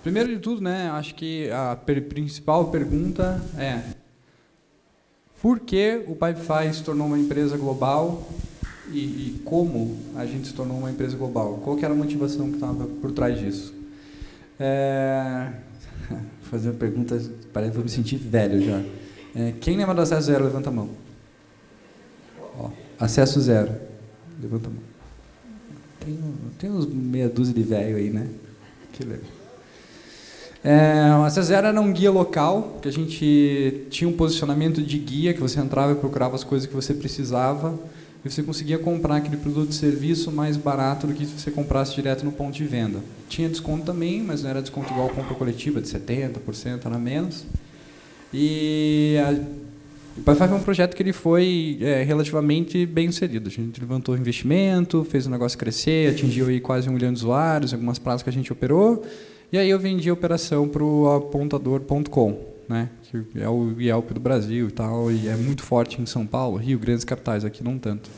Primeiro de tudo, né, acho que a principal pergunta é por que o Pipefy se tornou uma empresa global e como a gente se tornou uma empresa global? Qual que era a motivação que estava por trás disso? Fazer uma pergunta, parece que vou me sentir velho já. Quem lembra do acesso zero, levanta a mão. Ó, acesso zero, levanta a mão. Tem uns meia dúzia de velho aí, né? Que legal. O acesso zero era um guia local, que a gente tinha um posicionamento de guia, que você entrava e procurava as coisas que você precisava, e você conseguia comprar aquele produto e serviço mais barato do que se você comprasse direto no ponto de venda. Tinha desconto também, mas não era desconto igual a compra coletiva, de 70%, era menos. E o Pipefy foi um projeto que ele foi relativamente bem sucedido. A gente levantou investimento, fez o negócio crescer, atingiu aí quase 1 milhão de usuários, algumas praças que a gente operou. E aí eu vendi a operação para o apontador.com, né, que é o Yelp do Brasil e tal, e é muito forte em São Paulo, Rio, grandes capitais, aqui não tanto.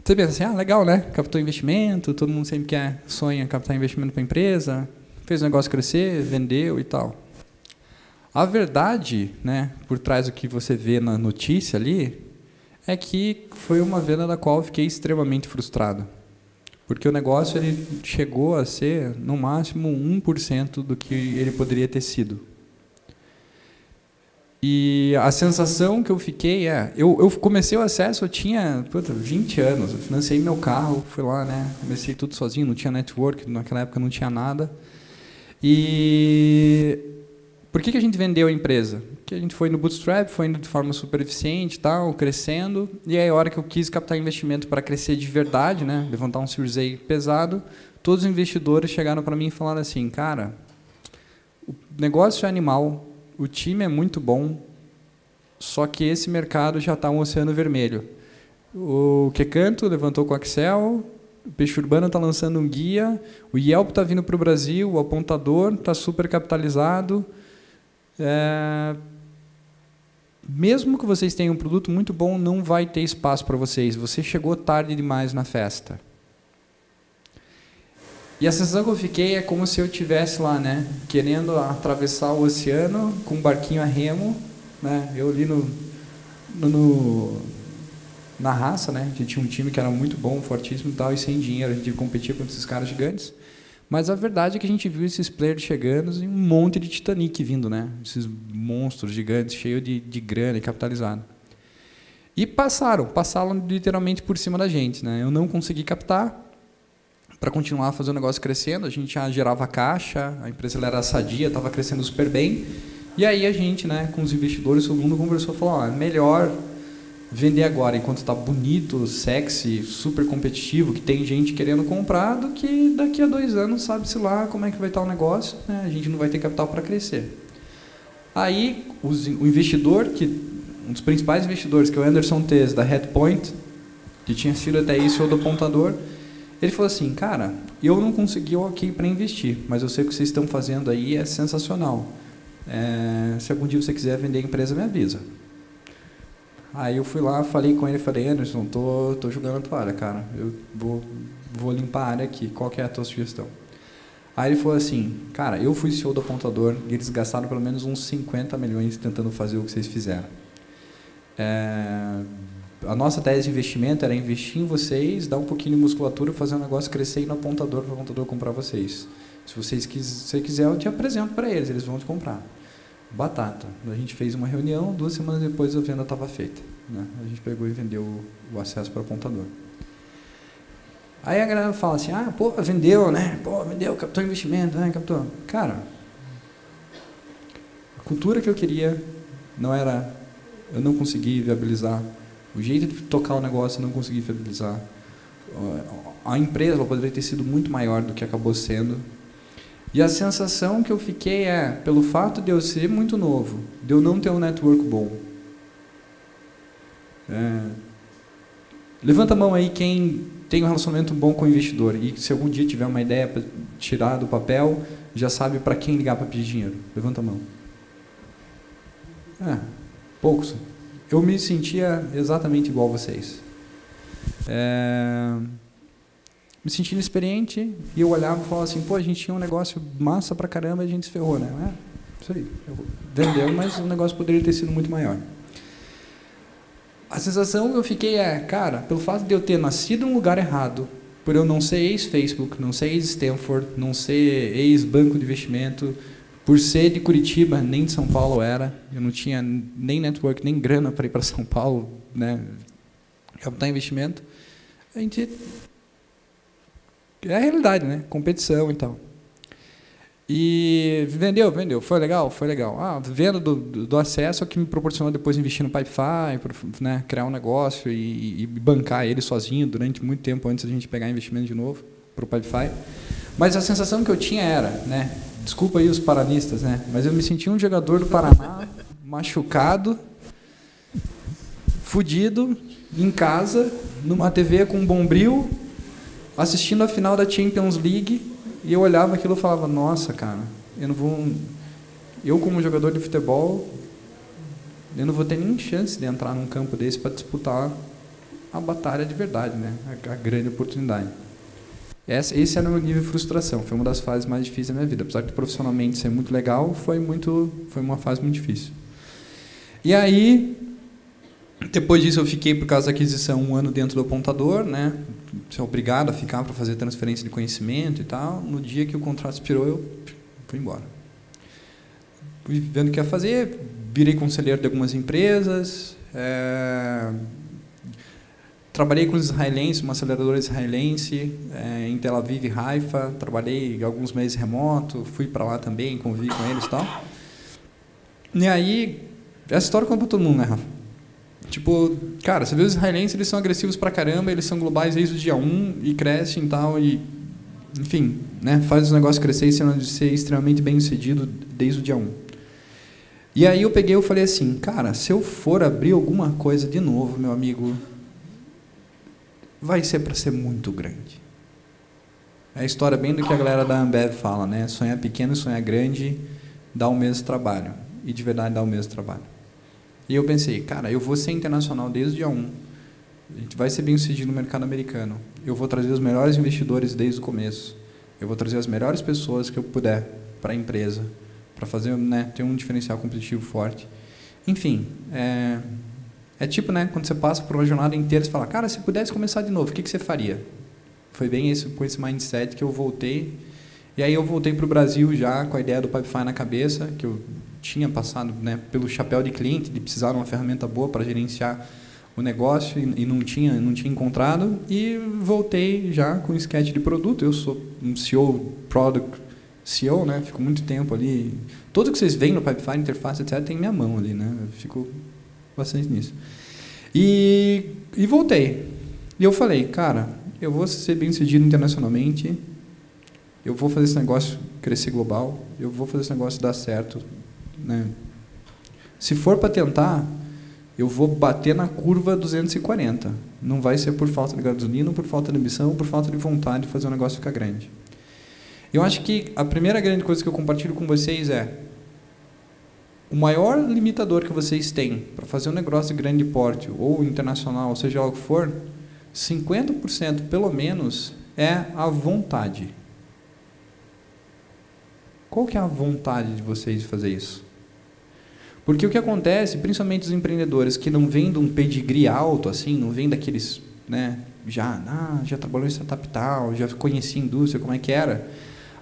Você pensa assim, legal, né? Captou investimento, todo mundo sempre sonha captar investimento para a empresa, fez o negócio crescer, vendeu e tal. A verdade, né, por trás do que você vê na notícia ali, é que foi uma venda da qual eu fiquei extremamente frustrado. Porque o negócio ele chegou a ser, no máximo, 1% do que ele poderia ter sido. E a sensação que eu fiquei eu comecei o acesso, eu tinha 20 anos, eu financei meu carro, fui lá, né, comecei tudo sozinho, não tinha network, naquela época não tinha nada. E por que a gente vendeu a empresa? Porque a gente foi no bootstrap, foi indo de forma super eficiente, tal, crescendo, e aí a hora que eu quis captar investimento para crescer de verdade, né, levantar um Series A pesado, todos os investidores chegaram para mim e falaram assim, cara, o negócio é animal, o time é muito bom, só que esse mercado já está um oceano vermelho. O Quecanto levantou com o Excel, o Peixe Urbano está lançando um guia, o Yelp está vindo para o Brasil, o Apontador está super capitalizado. Mesmo que vocês tenham um produto muito bom, não vai ter espaço para vocês. Você chegou tarde demais na festa. E a sensação que eu fiquei é como se eu estivesse lá, né, querendo atravessar o oceano com um barquinho a remo, né, eu ali na raça, né, a gente tinha um time que era muito bom, fortíssimo e tal, e sem dinheiro, a gente competia contra esses caras gigantes. Mas a verdade é que a gente viu esses players chegando e um monte de Titanic vindo, né? Esses monstros gigantes, cheios de grana e capitalizado. E passaram literalmente por cima da gente, né? Eu não consegui captar para continuar fazendo o negócio crescendo, a gente já gerava caixa, a empresa era sadia, estava crescendo super bem. E aí a gente, né, com os investidores, todo mundo conversou e falou, é melhor vender agora, enquanto está bonito, sexy, super competitivo, que tem gente querendo comprar, do que daqui a 2 anos, sabe-se lá como é que vai estar o negócio, né? A gente não vai ter capital para crescer. Aí, o investidor, um dos principais investidores, que é o Anderson Tez, da Headpoint, que tinha sido até isso o do Apontador, ele falou assim, cara, eu não consegui o ok para investir, mas eu sei que o que vocês estão fazendo aí é sensacional. Se algum dia você quiser vender a empresa, me avisa. Aí eu fui lá, falei com ele, falei, Anderson, tô jogando a toalha, cara, eu vou limpar a área aqui, qual que é a tua sugestão? Aí ele falou assim, cara, eu fui CEO do Apontador e eles gastaram pelo menos uns 50 milhões tentando fazer o que vocês fizeram. A nossa tese de investimento era investir em vocês, dar um pouquinho de musculatura, fazer um negócio crescer e ir no Apontador para o Apontador comprar vocês. Se você quiser, eu te apresento para eles te comprar. Batata. A gente fez uma reunião, 2 semanas depois a venda estava feita, né? A gente pegou e vendeu o acesso para o Apontador. Aí a galera fala assim, vendeu, né? Vendeu, captou investimento, né? Captou. Cara, a cultura que eu queria eu não consegui viabilizar. O jeito de tocar o negócio eu não consegui viabilizar. A empresa poderia ter sido muito maior do que acabou sendo. E a sensação que eu fiquei pelo fato de eu ser muito novo, de eu não ter um network bom. Levanta a mão aí quem tem um relacionamento bom com o investidor e se algum dia tiver uma ideia para tirar do papel, já sabe para quem ligar para pedir dinheiro. Levanta a mão. Poucos. Eu me sentia exatamente igual a vocês. me senti inexperiente, e eu olhava e falava assim, pô, a gente tinha um negócio massa pra caramba e a gente se ferrou, né? Isso aí, vendeu, mas o negócio poderia ter sido muito maior. A sensação que eu fiquei cara, pelo fato de eu ter nascido em um lugar errado, por eu não ser ex-Facebook, não ser ex-Stanford, não ser ex-banco de investimento, por ser de Curitiba, nem de São Paulo era, eu não tinha nem network, nem grana para ir para São Paulo, né, captar investimento, a gente... É a realidade, né? Competição e tal. E vendeu, foi legal. Venda do acesso é o que me proporcionou depois investir no Pipefy, né, criar um negócio e bancar ele sozinho durante muito tempo antes da gente pegar investimento de novo para o Pipefy. Mas a sensação que eu tinha era, né, desculpa aí os paranistas, né, mas eu me sentia um jogador do Paraná, machucado, fudido, em casa, numa TV com um bombril, assistindo a final da Champions League, e eu olhava aquilo e falava, nossa, cara, eu como jogador de futebol, eu não vou ter nem chance de entrar num campo desse para disputar a batalha de verdade, né? A grande oportunidade. Esse era o meu nível de frustração, foi uma das fases mais difíceis da minha vida, apesar de profissionalmente ser muito legal, foi uma fase muito difícil. E aí, depois disso eu fiquei, por causa da aquisição, 1 ano dentro do apontador, né? Você é obrigado a ficar para fazer transferência de conhecimento e tal. No dia que o contrato expirou, eu fui embora. Fui vendo o que ia fazer, virei conselheiro de algumas empresas, trabalhei com os israelenses, uma aceleradora israelense, em Tel Aviv e Haifa, trabalhei alguns meses remoto, fui para lá também, convivi com eles e tal. E aí, essa história conta para todo mundo, né, Rafa? Tipo, cara, você vê os israelenses, eles são agressivos pra caramba, eles são globais desde o dia 1 e crescem e tal, e, enfim, né, faz os negócios crescer e ser extremamente bem sucedido desde o dia 1. E aí eu falei assim, cara, se eu for abrir alguma coisa de novo, meu amigo, vai ser para ser muito grande. É a história bem do que a galera da Ambev fala, né? Sonhar pequeno e sonhar grande dá o mesmo trabalho, e de verdade dá o mesmo trabalho. E eu pensei, cara, eu vou ser internacional desde o dia 1. A gente vai ser bem sucedido no mercado americano. Eu vou trazer os melhores investidores desde o começo. Eu vou trazer as melhores pessoas que eu puder para a empresa, para fazer, né, ter um diferencial competitivo forte. Enfim, tipo, né, quando você passa por uma jornada inteira, você fala, cara, se pudesse começar de novo, o que você faria? Foi bem com esse mindset que eu voltei. E aí eu voltei para o Brasil já com a ideia do Pipefy na cabeça, que eu tinha passado, né, pelo chapéu de cliente, de precisar de uma ferramenta boa para gerenciar o negócio e não tinha encontrado, e voltei já com um sketch de produto. Eu sou um CEO, Product CEO, né, fico muito tempo ali. Tudo que vocês veem no Pipefy, interface, etc., tem minha mão ali, né, eu fico bastante nisso. E voltei. E eu falei, cara, eu vou ser bem sucedido internacionalmente, eu vou fazer esse negócio crescer global, eu vou fazer esse negócio dar certo, né? Se for para tentar, eu vou bater na curva 240. Não vai ser por falta de gasolina, por falta de ambição, por falta de vontade de fazer o negócio ficar grande. Eu acho que a primeira grande coisa que eu compartilho com vocês é o maior limitador que vocês têm para fazer um negócio de grande porte, ou internacional, ou seja lá o que for, 50% pelo menos é a vontade. Qual que é a vontade de vocês de fazer isso? Porque o que acontece, principalmente os empreendedores que não vêm de um pedigree alto, assim, não vêm daqueles, né, já trabalhou em startup tal, já conheci a indústria, como é que era,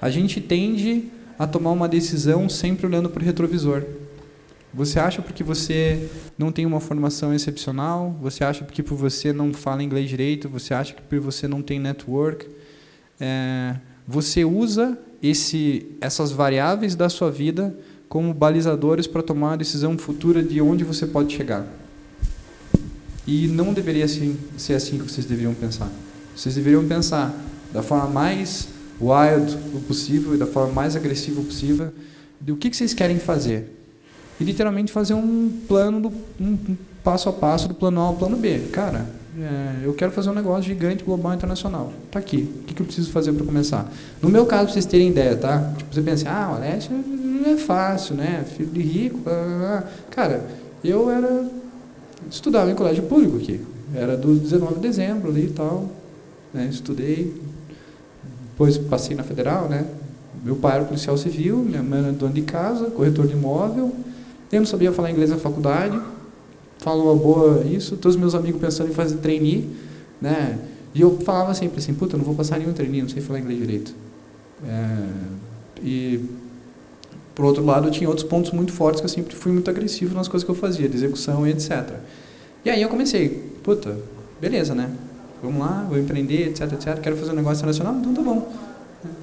a gente tende a tomar uma decisão sempre olhando para o retrovisor. Você acha porque você não tem uma formação excepcional, você acha porque por você não fala inglês direito, você acha que por você não tem network, você usa essas variáveis da sua vida como balizadores para tomar a decisão futura de onde você pode chegar. E não deveria ser assim que vocês deveriam pensar. Vocês deveriam pensar da forma mais wild possível e da forma mais agressiva possível do que vocês querem fazer. E literalmente fazer um plano, um passo a passo do plano A ao plano B. Cara, eu quero fazer um negócio gigante, global, internacional. Tá aqui. O que eu preciso fazer para começar? No meu caso, para vocês terem ideia, tá? Tipo, você pensa, o Alessio não é fácil, né? Filho de rico. Cara, eu estudava em colégio público aqui. Era do 19 de dezembro ali e tal. Né? Estudei. depois passei na Federal, né? Meu pai era policial civil, minha mãe era dona de casa, corretor de imóvel. Eu não sabia falar inglês na faculdade. Falo uma boa isso. Todos os meus amigos pensando em fazer trainee, né? E eu falava sempre assim, puta, eu não vou passar nenhum trainee, não sei falar inglês direito. E, por outro lado, eu tinha outros pontos muito fortes que eu sempre fui muito agressivo nas coisas que eu fazia, de execução e etc. E aí eu comecei, puta, beleza, né? Vamos lá, vou empreender, etc, etc. Quero fazer um negócio internacional? Então tá bom.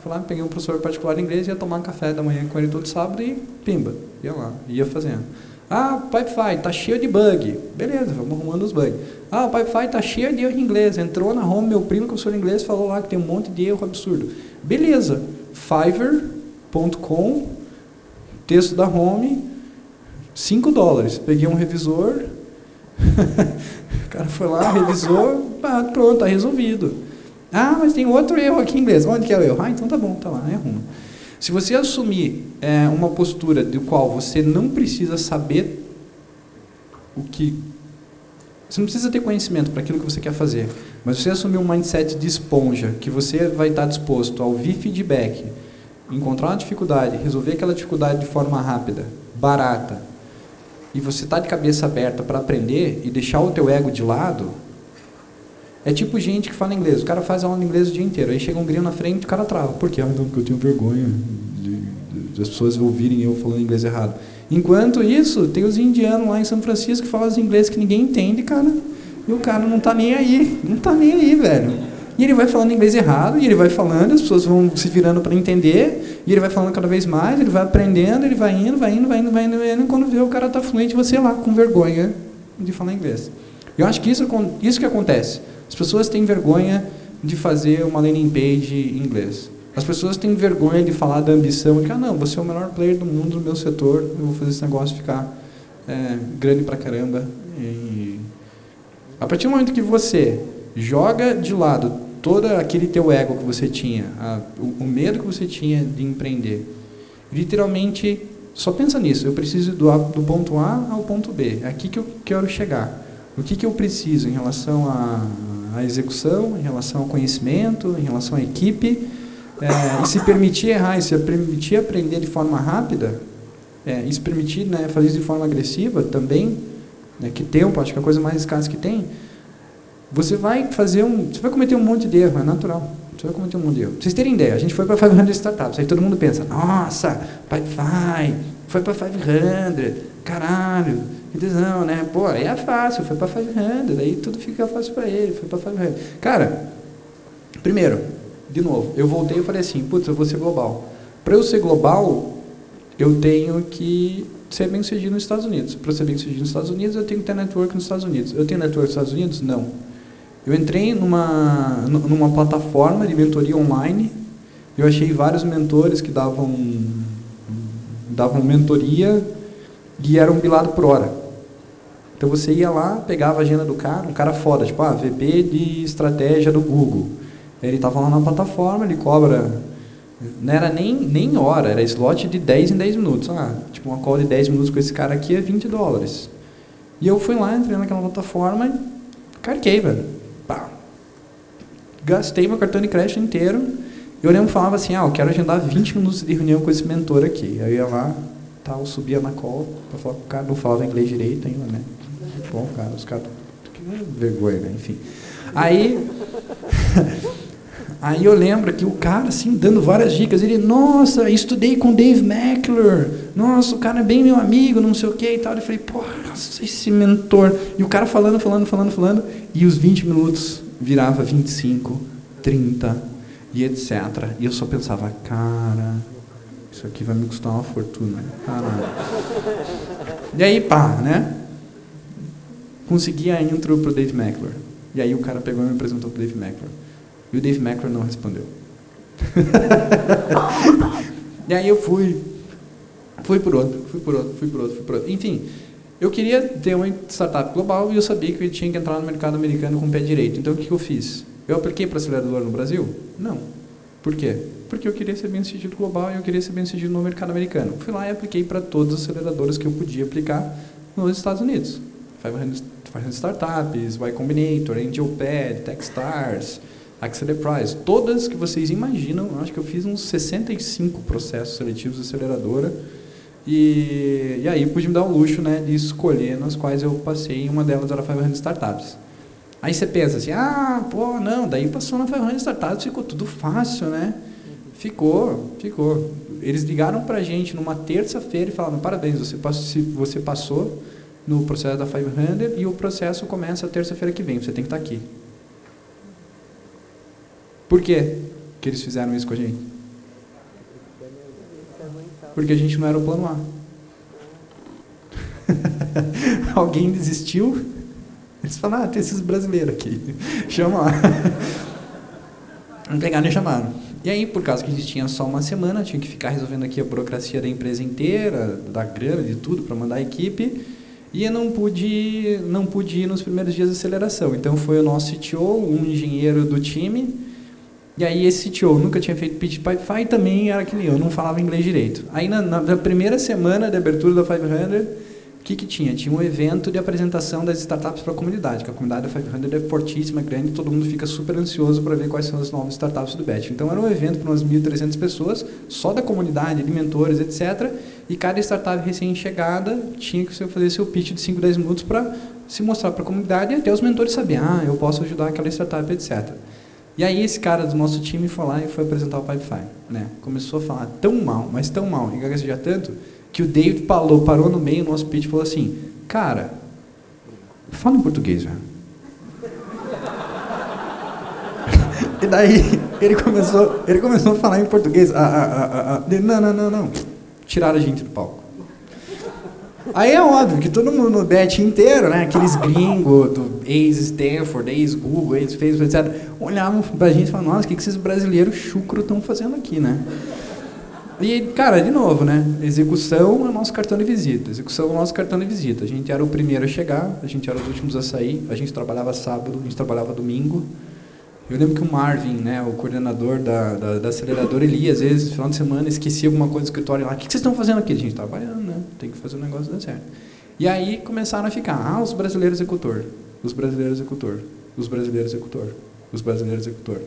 Fui lá, peguei um professor particular de inglês, ia tomar um café da manhã com ele todo sábado e pimba, ia lá, ia fazendo. Ah, o Pipefy tá cheio de bug. Beleza, vamos arrumando os bugs. Ah, o Pipefy tá cheio de erro em inglês. Entrou na home, meu primo, professor de inglês, falou lá que tem um monte de erro absurdo. Beleza, Fiverr.com, texto da home, $5. Peguei um revisor, o cara foi lá, revisou, pronto, tá resolvido. Ah, mas tem outro erro aqui em inglês. Onde que é o erro? Ah, então tá bom, tá lá, arruma. Se você assumir uma postura do qual você não precisa saber o que... Você não precisa ter conhecimento para aquilo que você quer fazer, mas você assumir um mindset de esponja, que você vai estar disposto a ouvir feedback, encontrar uma dificuldade, resolver aquela dificuldade de forma rápida, barata, e você está de cabeça aberta para aprender e deixar o teu ego de lado, é tipo gente que fala inglês. O cara faz aula de inglês o dia inteiro. Aí chega um gringo na frente e o cara trava. Por quê? Então, porque eu tenho vergonha de as pessoas ouvirem eu falando inglês errado. Enquanto isso, tem os indianos lá em São Francisco que falam inglês que ninguém entende, cara. E o cara não tá nem aí. Não tá nem aí, velho. E ele vai falando inglês errado, e ele vai falando, as pessoas vão se virando para entender, e ele vai falando cada vez mais, ele vai aprendendo, ele vai indo, e quando vê o cara tá fluente, você lá com vergonha de falar inglês. Eu acho que isso que acontece. As pessoas têm vergonha de fazer uma landing page em inglês. As pessoas têm vergonha de falar da ambição, de que, não, você é o melhor player do mundo no meu setor, eu vou fazer esse negócio ficar grande pra caramba. E a partir do momento que você joga de lado todo aquele teu ego que você tinha, o medo que você tinha de empreender, literalmente, só pensa nisso, eu preciso do ponto A ao ponto B, é aqui que eu quero chegar. O que eu preciso em relação à execução, em relação ao conhecimento, em relação à equipe, e se permitir errar, e se permitir aprender de forma rápida, e se permitir fazer isso de forma agressiva também, que tempo, acho que é a coisa mais escassa que tem, você vai cometer um monte de erro, é natural. Você vai cometer um monte de erro. Pra vocês terem ideia, a gente foi para 500 Startups, aí todo mundo pensa, nossa, Pipefy, foi para 500, caralho, que tesão, né? Pô, aí é fácil, foi para 500, aí tudo fica fácil para ele, foi para 500. Cara, primeiro, de novo, eu voltei e falei assim, putz, eu vou ser global. Para eu ser global, eu tenho que ser bem sucedido nos Estados Unidos. Para ser bem sucedido nos Estados Unidos, eu tenho que ter network nos Estados Unidos. Eu tenho network nos Estados Unidos? Não. Eu entrei numa plataforma de mentoria online, eu achei vários mentores que davam mentoria e eram bilados por hora. Então você ia lá, pegava a agenda do cara, um cara foda, tipo, VP de estratégia do Google. Ele estava lá na plataforma, ele cobra, não era nem hora, era slot de 10 em 10 minutos. Tipo, uma call de 10 minutos com esse cara aqui é $20. E eu fui lá, entrei naquela plataforma e carquei, velho. Pá. Gastei meu cartão de crédito inteiro. Eu lembro que falava assim, eu quero agendar 20 minutos de reunião com esse mentor aqui. Aí eu ia lá, tal, subia na call, pra falar com o cara, não falava inglês direito ainda, né? Bom, cara, os caras... Que vergonha, né? Enfim. Aí eu lembro que o cara, assim, dando várias dicas, ele, nossa, estudei com Dave McClure, nossa, o cara é bem meu amigo, não sei o que e tal. Eu falei, porra, esse mentor. E o cara falando, e os 20 minutos virava 25, 30 e etc. E eu só pensava, cara, isso aqui vai me custar uma fortuna, caralho. E aí, pá, né? Consegui a intro pro Dave McClure. E aí o cara pegou e me apresentou pro Dave McClure. E o Dave McClure não respondeu. E aí eu fui por outro. Enfim, eu queria ter uma startup global e eu sabia que eu tinha que entrar no mercado americano com o pé direito. Então o que eu fiz? Eu apliquei para acelerador no Brasil? Não. Por quê? Porque eu queria ser bem sucedido global e eu queria ser bem sucedido no mercado americano. Fui lá e apliquei para todas as aceleradoras que eu podia aplicar nos Estados Unidos. 500 Startups, Y Combinator, AngelPad, Techstars, Accelerprise, todas que vocês imaginam, acho que eu fiz uns 65 processos seletivos de aceleradora, e aí pude me dar o luxo, né, de escolher nas quais eu passei, e uma delas era 500 Startups. Aí você pensa assim, pô, não, daí passou na 500 Startups, ficou tudo fácil, né? Ficou. Eles ligaram pra gente numa terça-feira e falaram, parabéns, você passou no processo da 500 e o processo começa terça-feira que vem, você tem que estar aqui. Por quê que eles fizeram isso com a gente? Porque a gente não era o plano A. Alguém desistiu, eles falaram, tem esses brasileiros aqui, chama lá. Não pegaram e chamaram. E aí, por causa que a gente tinha só uma semana, tinha que ficar resolvendo aqui a burocracia da empresa inteira, da grana, de tudo, para mandar a equipe, e eu não pude ir nos primeiros dias de aceleração. Então, foi o nosso CTO, um engenheiro do time, e aí esse CTO nunca tinha feito pitch Pipefy e também era que nem eu, não falava inglês direito. Aí, na primeira semana de abertura da 500, o que tinha? Tinha um evento de apresentação das startups para a comunidade, que a comunidade da 500 é fortíssima, grande, todo mundo fica super ansioso para ver quais são as novas startups do BET. Então, era um evento para umas 1.300 pessoas, só da comunidade, de mentores, etc. E cada startup recém-chegada tinha que fazer seu pitch de 5, 10 minutos para se mostrar para a comunidade e até os mentores saberem, eu posso ajudar aquela startup, etc. E aí, esse cara do nosso time foi lá e foi apresentar o Pipefy, né? Começou a falar tão mal, mas tão mal, e gaguejar tanto, que o David parou no meio do nosso pitch e falou assim, cara, fala em português, velho. E daí ele começou a falar em português. Não. Tiraram a gente do palco. Aí é óbvio que todo mundo no BET inteiro, né, aqueles gringos do ex-Stanford, ex-Google, ex-Facebook, etc., olhavam pra gente e falavam, nossa, o que esses brasileiros chucro estão fazendo aqui, né? E, cara, de novo, né? Execução é o nosso cartão de visita. Execução é o nosso cartão de visita. A gente era o primeiro a chegar, a gente era os últimos a sair, a gente trabalhava sábado, a gente trabalhava domingo. Eu lembro que o Marvin, né, o coordenador da aceleradora, ele ia, às vezes, no final de semana, esquecia alguma coisa do escritório lá. O que vocês estão fazendo aqui? A gente trabalhando, né? Tem que fazer o negócio dar certo. E aí começaram a ficar, os brasileiros executor, os brasileiros executor, os brasileiros executor, os brasileiros executor.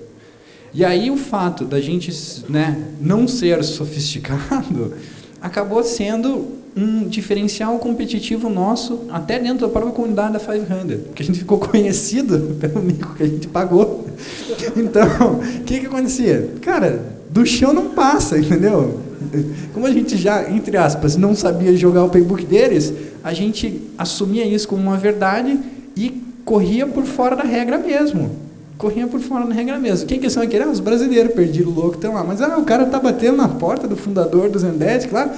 E aí o fato da gente, né, não ser sofisticado acabou sendo um diferencial competitivo nosso até dentro da própria comunidade da 500, porque a gente ficou conhecido pelo mico que a gente pagou. Então, o que acontecia? Cara, do chão não passa, entendeu? Como a gente já, entre aspas, não sabia jogar o playbook deles, a gente assumia isso como uma verdade e corria por fora da regra mesmo. Corria por fora da regra mesmo. Quem que são aqueles? Os brasileiros perdidos, loucos, estão lá. Mas o cara tá batendo na porta do fundador do Zendesk, claro.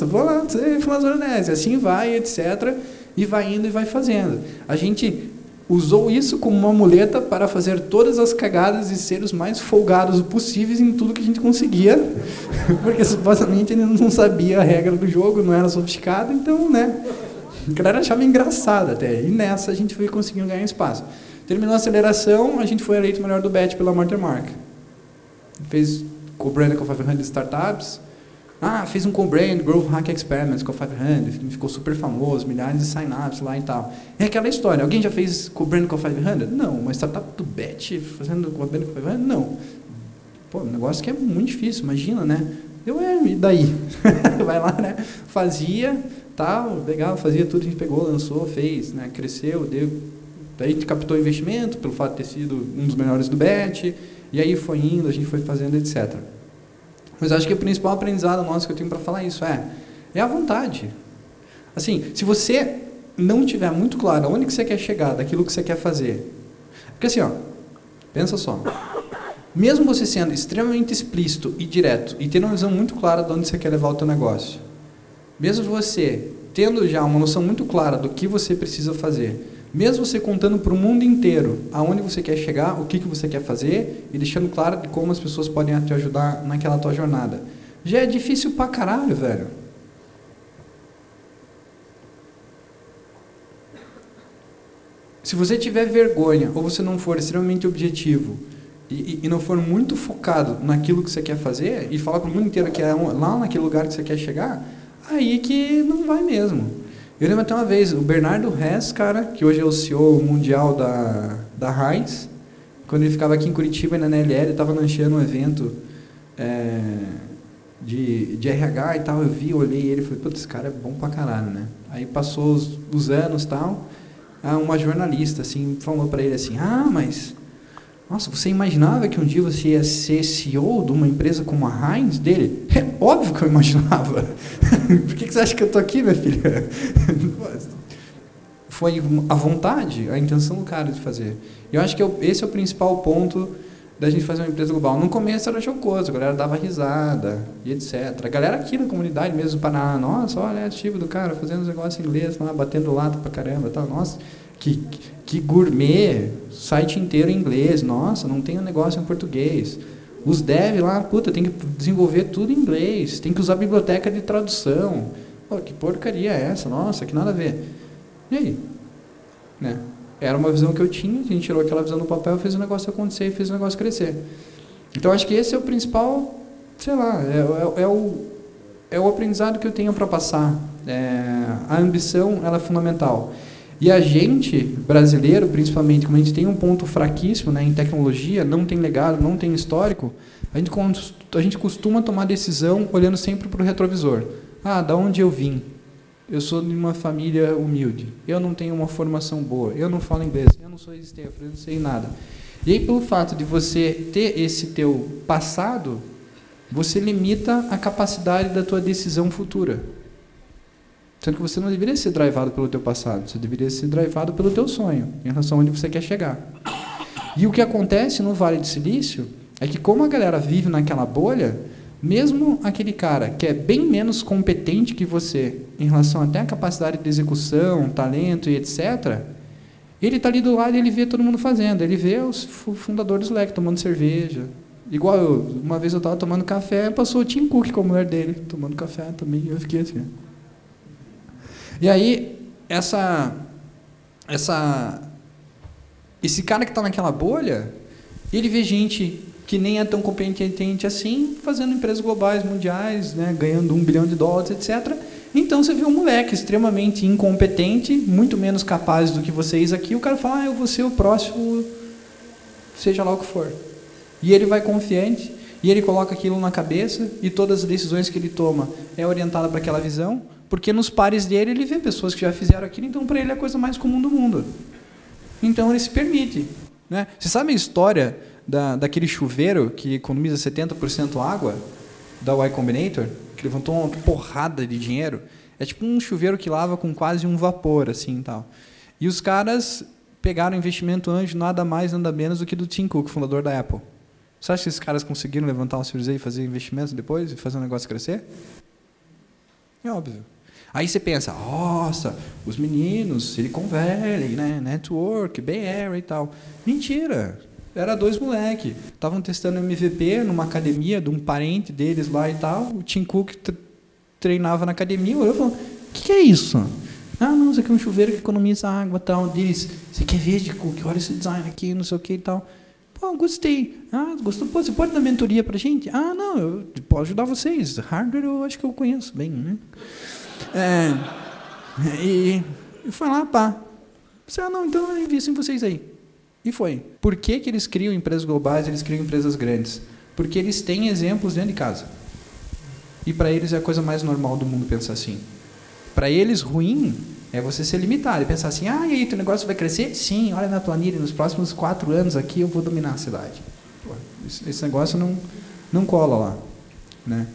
Vou lá, você foi na Zendesk. Assim vai, etc. E vai indo e vai fazendo. A gente usou isso como uma muleta para fazer todas as cagadas e ser os mais folgados possíveis em tudo que a gente conseguia. Porque supostamente ele não sabia a regra do jogo, não era sofisticado, então, né? A galera achava engraçado até. E nessa a gente foi conseguindo ganhar espaço. Terminou a aceleração, a gente foi eleito o melhor do BET pela Watermark. Fez co-brand com 500 startups. Fez um co-brand, Growth Hack Experiments com a 500, ficou super famoso, milhares de sign-ups lá e tal. É aquela história, alguém já fez co-brand com a 500? Não. Uma startup do BET fazendo co-brand com a 500? Não. Pô, um negócio que é muito difícil, imagina, né? E daí? Vai lá, né? Fazia, tal, legal, fazia tudo, a gente pegou, lançou, fez, né? Cresceu, deu. Daí a gente captou investimento, pelo fato de ter sido um dos melhores do BET, e aí foi indo, a gente foi fazendo, etc. Mas acho que o principal aprendizado nosso que eu tenho para falar isso é a vontade. Assim, se você não tiver muito claro onde que você quer chegar, daquilo que você quer fazer, porque assim, pensa só, mesmo você sendo extremamente explícito e direto, e tendo uma visão muito clara de onde você quer levar o teu negócio, mesmo você tendo já uma noção muito clara do que você precisa fazer, mesmo você contando para o mundo inteiro aonde você quer chegar, o que você quer fazer e deixando claro de como as pessoas podem te ajudar naquela tua jornada, já é difícil pra caralho, velho. Se você tiver vergonha ou você não for extremamente objetivo e não for muito focado naquilo que você quer fazer e falar para o mundo inteiro que é lá naquele lugar que você quer chegar, aí que não vai mesmo. Eu lembro até uma vez, o Bernardo Hess, cara, que hoje é o CEO mundial da Heinz, quando ele ficava aqui em Curitiba, na NLL, estava lanchando um evento de RH e tal, eu vi, olhei ele e falei, putz, esse cara é bom pra caralho, né? Aí passou os anos e tal, uma jornalista, assim, falou pra ele assim, mas, nossa, você imaginava que um dia você ia ser CEO de uma empresa como a Heinz dele? É óbvio que eu imaginava. Por que você acha que eu tô aqui, minha filha? Foi a vontade, a intenção do cara de fazer. Eu acho que esse é o principal ponto da gente fazer uma empresa global. No começo era chocoso, a galera dava risada e etc. A galera aqui na comunidade mesmo, para nossa, olha, é tipo do cara fazendo os negócios em inglês, lá, batendo lata pra caramba, tal. Nossa, que gourmet, site inteiro em inglês, nossa, não tem um negócio em português. Os dev lá, puta, tem que desenvolver tudo em inglês, tem que usar biblioteca de tradução. Pô, que porcaria é essa? Nossa, que nada a ver. E aí? Né? Era uma visão que eu tinha, a gente tirou aquela visão do papel, fez o negócio acontecer e fez o negócio crescer. Então, acho que esse é o principal, sei lá, é o aprendizado que eu tenho para passar. A ambição, ela é fundamental. E a gente, brasileiro, principalmente, como a gente tem um ponto fraquíssimo, né, em tecnologia, não tem legado, não tem histórico, a gente costuma tomar decisão olhando sempre para o retrovisor. Da onde eu vim? Eu sou de uma família humilde, eu não tenho uma formação boa, eu não falo inglês, eu não sou Stanford, eu não sei nada. E aí, pelo fato de você ter esse teu passado, você limita a capacidade da tua decisão futura. Sendo que você não deveria ser drivado pelo teu passado, você deveria ser drivado pelo teu sonho, em relação a onde você quer chegar. E o que acontece no Vale do Silício é que, como a galera vive naquela bolha, mesmo aquele cara que é bem menos competente que você, em relação até à capacidade de execução, talento e etc., ele está ali do lado e ele vê todo mundo fazendo. Ele vê os fundadores do Slack tomando cerveja. Igual uma vez eu estava tomando café, passou o Tim Cook com a mulher dele, tomando café também, e eu fiquei assim. E aí, esse cara que está naquela bolha, ele vê gente que nem é tão competente assim, fazendo empresas globais, mundiais, né, ganhando $1 bilhão, etc. Então, você vê um moleque extremamente incompetente, muito menos capaz do que vocês aqui, o cara fala, eu vou ser o próximo, seja lá o que for. E ele vai confiante, e ele coloca aquilo na cabeça, e todas as decisões que ele toma é orientada para aquela visão, porque nos pares dele ele vê pessoas que já fizeram aquilo, então para ele é a coisa mais comum do mundo. Então, ele se permite. Né? Você sabe a história daquele chuveiro que economiza 70% água, da Y Combinator, que levantou uma porrada de dinheiro? É tipo um chuveiro que lava com quase um vapor, assim, tal. E os caras pegaram investimento anjo nada mais, nada menos do que do Tim Cook, fundador da Apple. Você acha que esses caras conseguiram levantar um Series A e fazer investimentos depois, e fazer um negócio crescer? É óbvio. Aí você pensa, nossa, os meninos, Silicon Valley, né, Network, Bay Area e tal. Mentira! Era 2 moleque, estavam testando MVP numa academia de um parente deles lá e tal. O Tim Cook treinava na academia, olhou e falou, o que é isso? Não, isso aqui é um chuveiro que economiza água e tal. Deles, você quer ver, de Cook? Olha esse design aqui, não sei o que e tal. Pô, gostei. Gostou? Pô, você pode dar mentoria pra gente? Não, eu posso ajudar vocês. Hardware eu acho que eu conheço bem, né? E foi lá, pá. Você, não, então eu invisto em vocês aí. E foi. Por que eles criam empresas globais, eles criam empresas grandes? Porque eles têm exemplos dentro de casa. E para eles é a coisa mais normal do mundo pensar assim. Para eles, ruim é você ser limitado e pensar assim, e aí, teu negócio vai crescer? Sim, olha na planilha, nos próximos 4 anos aqui eu vou dominar a cidade. Pô, esse negócio não cola lá. Né?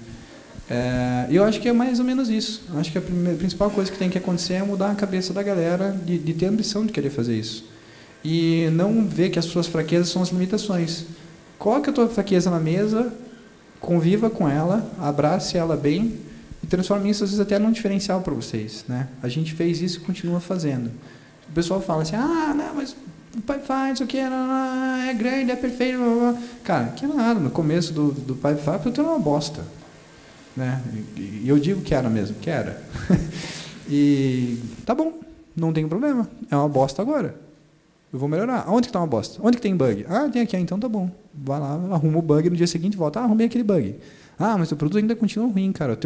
Eu acho que é mais ou menos isso. Eu acho que a principal coisa que tem que acontecer é mudar a cabeça da galera de ter a ambição de querer fazer isso. E não ver que as suas fraquezas são as limitações. Coloque a tua fraqueza na mesa, conviva com ela, abrace ela bem e transforme isso, às vezes, até num diferencial para vocês. Né? A gente fez isso e continua fazendo. O pessoal fala assim, não, mas o Pipefy, isso aqui é grande, é perfeito. Blá, blá. Cara, que nada, no começo do Pipefy, eu tenho uma bosta. Né? E eu digo que era mesmo, que era. E tá bom, não tem problema, é uma bosta agora. Eu vou melhorar. Onde que está uma bosta? Onde que tem bug? Tem aqui, então tá bom. Vai lá, arruma o bug, no dia seguinte volta. Arrumei aquele bug. Mas o produto ainda continua ruim, cara.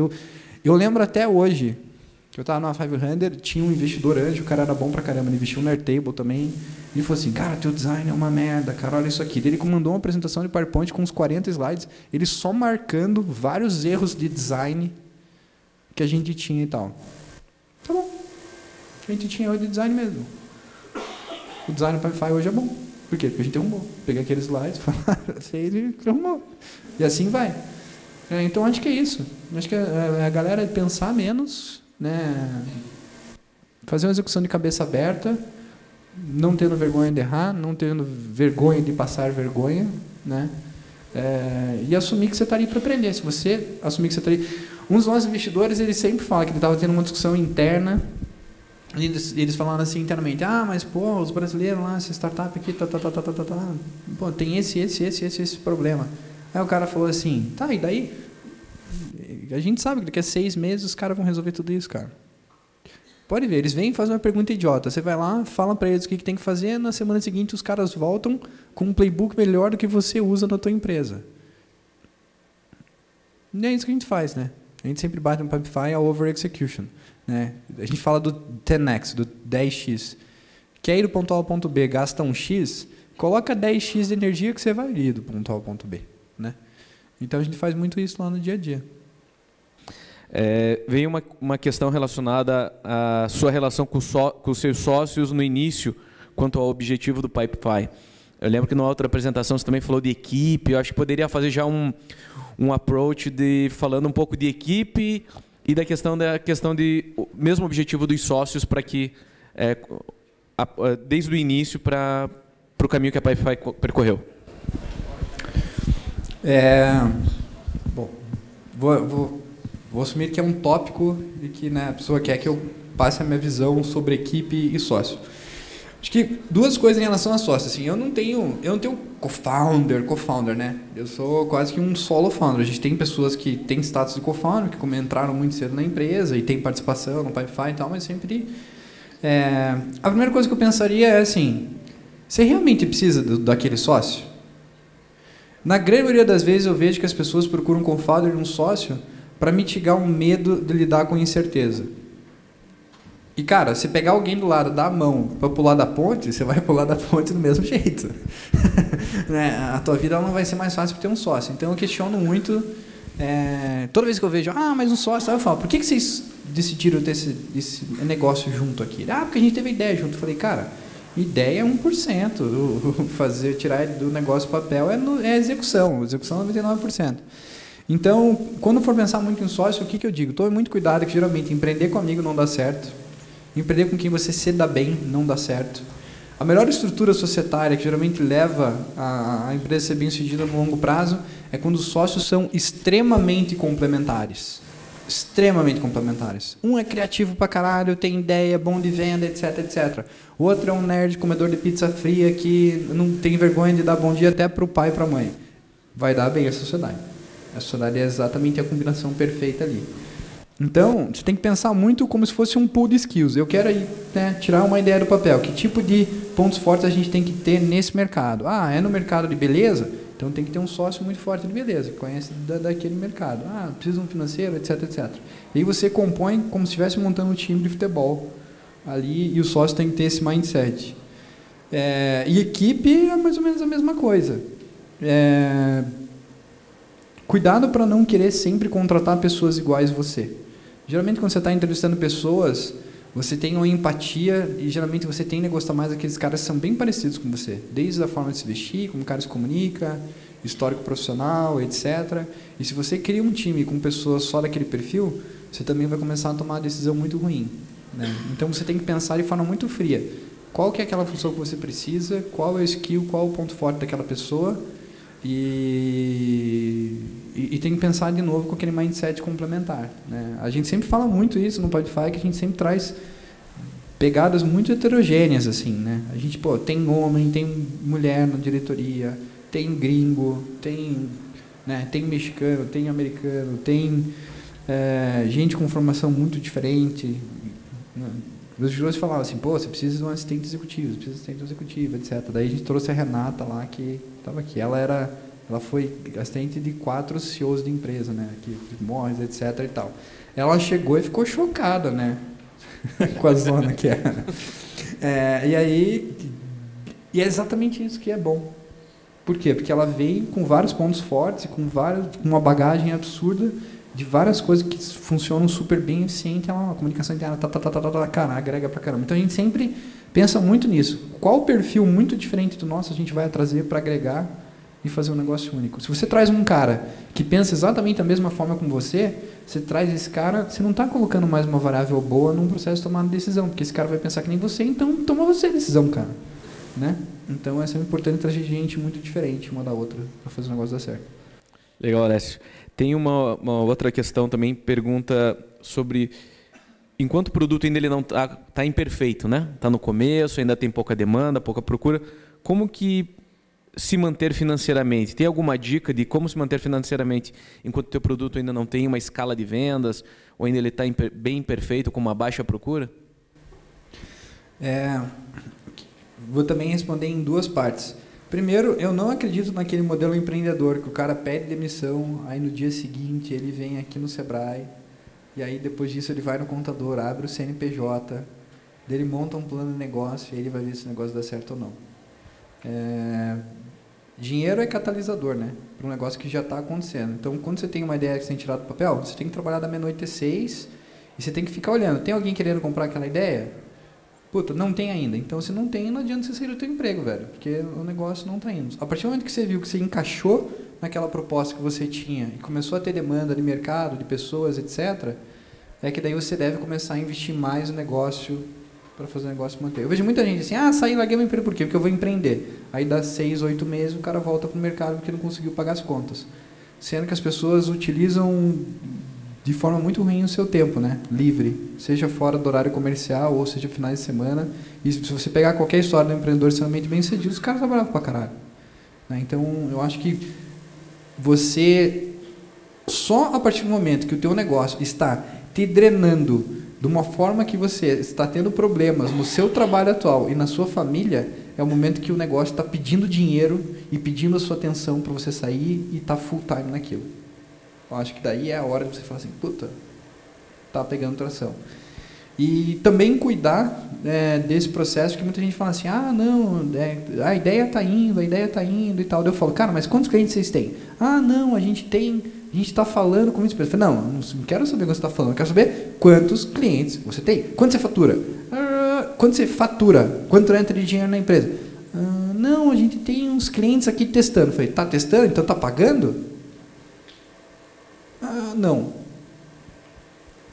Eu lembro até hoje, Eu estava na 500, tinha um investidor anjo, o cara era bom pra caramba, ele investiu no Airtable também. Ele falou assim, cara, teu design é uma merda, cara, olha isso aqui. Ele mandou uma apresentação de PowerPoint com uns 40 slides, ele só marcando vários erros de design que a gente tinha e tal. Tá bom. A gente tinha erro de design mesmo. O design do Pipefy hoje é bom. Por quê? Porque a gente arrumou. Peguei aqueles slides, fez e arrumou. E assim vai. Então, acho que é isso. Acho que a galera pensar menos, né? Fazer uma execução de cabeça aberta, não tendo vergonha de errar, não tendo vergonha de passar vergonha, né? E assumir que você está ali para aprender. Se você assumir que você está ali... Um dos nossos investidores, ele sempre fala que ele estava tendo uma discussão interna, e eles falaram assim internamente, mas pô, os brasileiros lá, essa startup aqui, pô, tem esse problema. Aí o cara falou assim, tá, e daí? A gente sabe que daqui a 6 meses os caras vão resolver tudo isso, cara. Pode ver, eles vêm e fazem uma pergunta idiota. Você vai lá, fala para eles o que tem que fazer, na semana seguinte os caras voltam com um playbook melhor do que você usa na tua empresa. E é isso que a gente faz, né? A gente sempre bate no Pipefy a over-execution. Né? A gente fala do 10x, do 10x. Quer ir do ponto A ao ponto B, gasta um X, coloca 10x de energia que você vai ir do ponto A ao ponto B. Né? Então, a gente faz muito isso lá no dia a dia. Veio uma questão relacionada à sua relação com os seus sócios no início, quanto ao objetivo do Pipefy. Eu lembro que na outra apresentação você também falou de equipe, eu acho que poderia fazer já um approach falando um pouco de equipe e da questão de mesmo objetivo dos sócios para que, desde o início, para o caminho que a Pipefy percorreu. Bom, vou assumir que é um tópico e que, né, a pessoa quer que eu passe a minha visão sobre equipe e sócio. Acho que 2 coisas em relação a sócio. Assim, eu não tenho co-founder, né? Eu sou quase que um solo founder. A gente tem pessoas que têm status de co-founder, que entraram muito cedo na empresa e têm participação no Pipefy e tal, mas sempre... A primeira coisa que eu pensaria é assim, você realmente precisa daquele sócio? Na grande maioria das vezes eu vejo que as pessoas procuram um co-founder e um sócio para mitigar o medo de lidar com incerteza. E, cara, se pegar alguém do lado, dar a mão para pular da ponte, você vai pular da ponte do mesmo jeito. Né? A tua vida ela não vai ser mais fácil por ter um sócio. Então, eu questiono muito. Toda vez que eu vejo, mas um sócio, eu falo, por que vocês decidiram ter esse negócio junto aqui? Porque a gente teve ideia junto. Eu falei, cara, ideia é 1%. Tirar do negócio papel é execução. Execução é 99%. Então, quando for pensar muito em sócio, o que eu digo? Tome muito cuidado, que geralmente empreender com amigo não dá certo. Empreender com quem você se dá bem não dá certo. A melhor estrutura societária que geralmente leva a empresa a ser bem-sucedida no longo prazo é quando os sócios são extremamente complementares. Extremamente complementares. Um é criativo pra caralho, tem ideia, bom de venda, etc, etc. O outro é um nerd comedor de pizza fria que não tem vergonha de dar bom dia até pro pai e pra mãe. Vai dar bem a sociedade. A sociedade é exatamente a combinação perfeita ali. Então, você tem que pensar muito como se fosse um pool de skills. Eu quero aí, né, tirar uma ideia do papel. Que tipo de pontos fortes a gente tem que ter nesse mercado? É no mercado de beleza? Então tem que ter um sócio muito forte de beleza, que conhece daquele mercado. Precisa de um financeiro, etc, etc. E aí você compõe como se estivesse montando um time de futebol ali, e o sócio tem que ter esse mindset. E equipe é mais ou menos a mesma coisa. Cuidado para não querer sempre contratar pessoas iguais a você. Geralmente, quando você está entrevistando pessoas, você tem uma empatia e, geralmente, você tende a gostar mais daqueles caras que são bem parecidos com você. Desde a forma de se vestir, como o cara se comunica, histórico profissional, etc. E se você cria um time com pessoas só daquele perfil, você também vai começar a tomar uma decisão muito ruim. Né? Então, você tem que pensar de forma muito fria. Qual que é aquela função que você precisa, qual é o skill, qual é o ponto forte daquela pessoa, e tem que pensar de novo com aquele mindset complementar. Né? A gente sempre fala muito isso no Pipefy, que a gente sempre traz pegadas muito heterogêneas. Assim, né? A gente tem homem, tem mulher na diretoria, tem gringo, tem mexicano, tem americano, tem gente com formação muito diferente. Né? Os investidores falavam assim, você precisa de um assistente executivo, etc. Daí a gente trouxe a Renata lá, que estava aqui. Ela Ela foi assistente de 4 CEOs de empresa, né? Que Morris, etc. e tal. Ela chegou e ficou chocada, né? Com a zona que era. E aí... E é exatamente isso que é bom. Por quê? Porque ela veio com vários pontos fortes, com uma bagagem absurda de várias coisas que funcionam super bem, eficiente, a comunicação interna, cara, agrega pra caramba. Então a gente sempre pensa muito nisso. Qual perfil muito diferente do nosso a gente vai trazer para agregar e fazer um negócio único? Se você traz um cara que pensa exatamente da mesma forma como você traz esse cara, você não está colocando mais uma variável boa num processo de tomar decisão, porque esse cara vai pensar que nem você, então toma você a decisão, cara. Né? Então é sempre importante trazer gente muito diferente uma da outra para fazer o negócio dar certo. Legal, Alessio. Tem uma outra questão também, pergunta sobre, enquanto o produto ainda ele não tá imperfeito, né? Está no começo, ainda tem pouca demanda, pouca procura, como que se manter financeiramente? Tem alguma dica de como se manter financeiramente enquanto o teu produto ainda não tem uma escala de vendas, ou ainda ele está bem imperfeito, com uma baixa procura? Vou também responder em 2 partes. Primeiro, eu não acredito naquele modelo empreendedor que o cara pede demissão, aí no dia seguinte ele vem aqui no Sebrae, e aí depois disso ele vai no contador, abre o CNPJ, ele monta um plano de negócio e aí ele vai ver se o negócio dá certo ou não. Dinheiro é catalisador, né? Para um negócio que já está acontecendo. Então, quando você tem uma ideia que você tem que tirar do papel, você tem que trabalhar da meia-noite às 6 e você tem que ficar olhando. Tem alguém querendo comprar aquela ideia? Puta, não tem ainda. Então, se não tem, não adianta você sair do teu emprego, velho. Porque o negócio não está indo. A partir do momento que você viu que você encaixou naquela proposta que você tinha e começou a ter demanda de mercado, de pessoas, etc., é que daí você deve começar a investir mais no negócio para fazer o negócio manter. Eu vejo muita gente assim, saí, larguei meu emprego, por quê? Porque eu vou empreender. Aí dá 6, 8 meses, o cara volta para o mercado porque não conseguiu pagar as contas. Sendo que as pessoas utilizam de forma muito ruim o seu tempo, né? Livre, seja fora do horário comercial ou seja finais de semana. E se você pegar qualquer história do empreendedor extremamente bem sucedido, os caras trabalhavam pra caralho. Né? Então, eu acho que você, só a partir do momento que o teu negócio está te drenando de uma forma que você está tendo problemas no seu trabalho atual e na sua família, é o momento que o negócio está pedindo dinheiro e pedindo a sua atenção para você sair e estar full time naquilo. Eu acho que daí é a hora de você falar assim, puta, tá pegando tração. E também cuidar desse processo, que muita gente fala assim, não, a ideia está indo e tal. Daí eu falo, cara, mas quantos clientes vocês têm? Não, a gente está falando com muitas pessoas. Não quero saber quanto você está falando, eu quero saber quantos clientes você tem. Quanto você fatura? Quanto você fatura? Quanto entra de dinheiro na empresa? Não, a gente tem uns clientes aqui testando. Eu falei, tá testando? Então tá pagando? Não.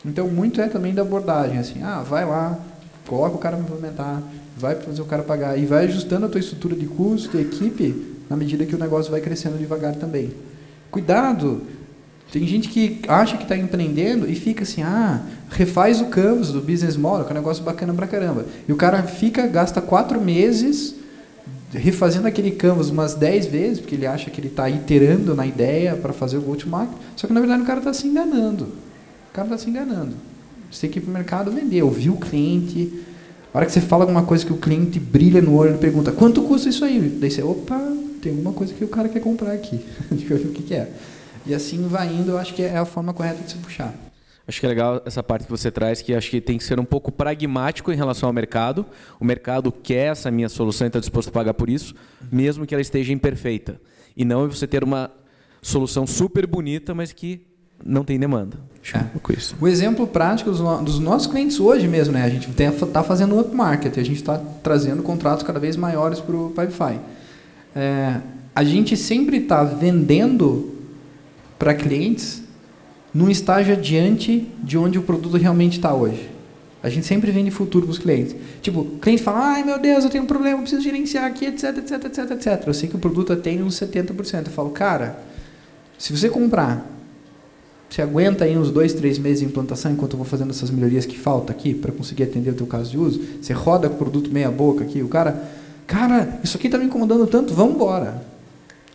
Então, muito é também da abordagem, assim, vai lá, coloca o cara para implementar, vai fazer o cara pagar, e vai ajustando a tua estrutura de custo, de equipe, na medida que o negócio vai crescendo devagar também. Cuidado, tem gente que acha que está empreendendo e fica assim, refaz o canvas do business model, que é um negócio bacana pra caramba. E o cara gasta 4 meses refazendo aquele canvas umas 10 vezes, porque ele acha que ele está iterando na ideia para fazer o go-to-market, só que na verdade o cara está se enganando. Você tem que ir para o mercado vender, ouvir o cliente. A hora que você fala alguma coisa que o cliente brilha no olho, ele pergunta, quanto custa isso aí? Daí você, tem alguma coisa que o cara quer comprar aqui. Deixa eu ver o que é. E assim vai indo, eu acho que é a forma correta de se puxar. Acho que é legal essa parte que você traz, que acho que tem que ser um pouco pragmático em relação ao mercado. O mercado quer essa minha solução e está disposto a pagar por isso, mesmo que ela esteja imperfeita. E não você ter uma solução super bonita, mas que não tem demanda. Com isso. O exemplo prático dos nossos clientes hoje mesmo, né? A gente está fazendo upmarket, a gente está trazendo contratos cada vez maiores para o Pipefy. A gente sempre está vendendo para clientes num estágio adiante de onde o produto realmente está hoje. A gente sempre vende futuro para os clientes. Tipo, o cliente fala, meu Deus, eu tenho um problema, eu preciso gerenciar aqui, etc. Eu sei que o produto tem uns 70%. Eu falo, cara, se você comprar, você aguenta aí uns 2, 3 meses de implantação enquanto eu vou fazendo essas melhorias que faltam aqui para conseguir atender o teu caso de uso? Você roda com o produto meia boca aqui, o cara, isso aqui está me incomodando tanto, vamos embora.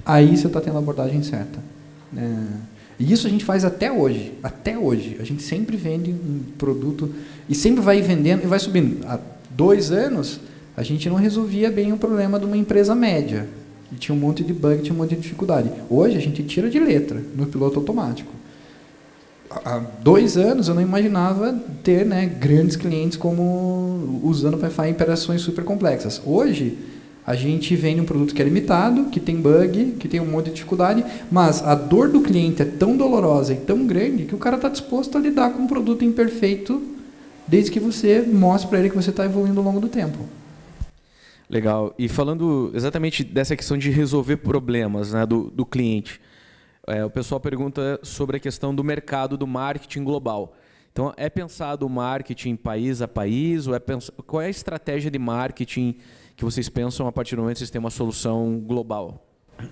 Aí você está tendo a abordagem certa. E isso a gente faz até hoje. Até hoje. A gente sempre vende um produto e sempre vai vendendo e vai subindo. Há 2 anos, a gente não resolvia bem o problema de uma empresa média. E tinha um monte de bug, tinha um monte de dificuldade. Hoje a gente tira de letra no piloto automático. Há 2 anos eu não imaginava ter, né, grandes clientes como usando o Pipefy em operações super complexas. Hoje a gente vende um produto que é limitado, que tem bug, que tem um monte de dificuldade, mas a dor do cliente é tão dolorosa e tão grande que o cara está disposto a lidar com um produto imperfeito desde que você mostre para ele que você está evoluindo ao longo do tempo. Legal. E falando exatamente dessa questão de resolver problemas, né, do cliente, o pessoal pergunta sobre a questão do mercado, do marketing global. Então, é pensado o marketing país a país? Ou qual é a estratégia de marketing que vocês pensam a partir do momento que vocês têm uma solução global?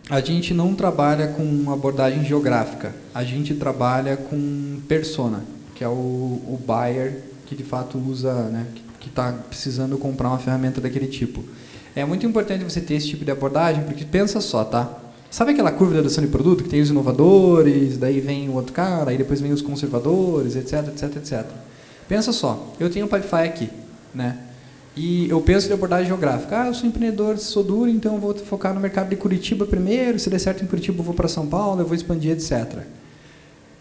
A gente não trabalha com abordagem geográfica. A gente trabalha com persona, que é o buyer que de fato usa, né, que está precisando comprar uma ferramenta daquele tipo. É muito importante você ter esse tipo de abordagem, porque pensa só, tá? Sabe aquela curva de adoção de produto que tem os inovadores, daí vem o outro cara, aí depois vem os conservadores, etc, etc, etc. Pensa só, eu tenho um Pipefy aqui, né? E eu penso de abordagem geográfica. Eu sou empreendedor, sou duro, então eu vou focar no mercado de Curitiba primeiro, se der certo em Curitiba eu vou para São Paulo, eu vou expandir, etc.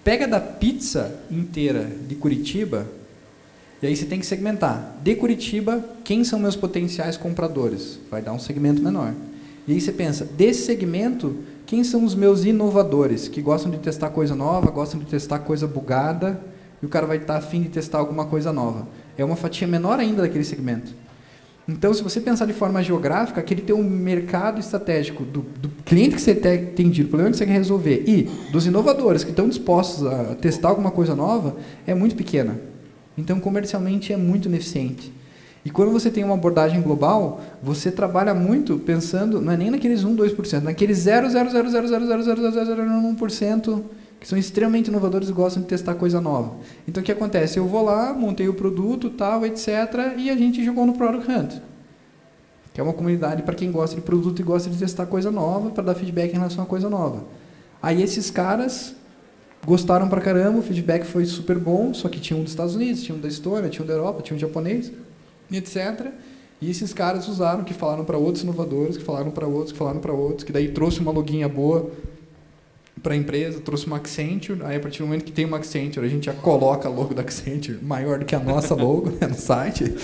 Pega da pizza inteira de Curitiba, e aí você tem que segmentar. De Curitiba, quem são meus potenciais compradores? Vai dar um segmento menor. E aí você pensa, desse segmento, quem são os meus inovadores, que gostam de testar coisa nova, gostam de testar coisa bugada, e o cara vai estar afim de testar alguma coisa nova. É uma fatia menor ainda daquele segmento. Então, se você pensar de forma geográfica, aquele teu mercado estratégico do cliente que você tem entendido, o problema que você quer resolver, e dos inovadores que estão dispostos a testar alguma coisa nova, é muito pequena. Então, comercialmente, é muito ineficiente. E quando você tem uma abordagem global, você trabalha muito pensando, não é nem naqueles 1, 2%, naqueles 0,000000001% que são extremamente inovadores e gostam de testar coisa nova. Então, o que acontece? Eu vou lá, montei o produto, tal, etc., e a gente jogou no Product Hunt, que é uma comunidade para quem gosta de produto e gosta de testar coisa nova, para dar feedback em relação a coisa nova. Aí, esses caras gostaram pra caramba, o feedback foi super bom, só que tinha um dos Estados Unidos, tinha um da Estônia, tinha um da Europa, tinha um japonês, etc. E esses caras usaram, que falaram para outros inovadores, que falaram para outros, que falaram para outros, que daí trouxe uma loguinha boa para a empresa, trouxe uma Accenture, aí a partir do momento que tem uma Accenture, a gente já coloca a logo da Accenture maior do que a nossa logo, né, no site.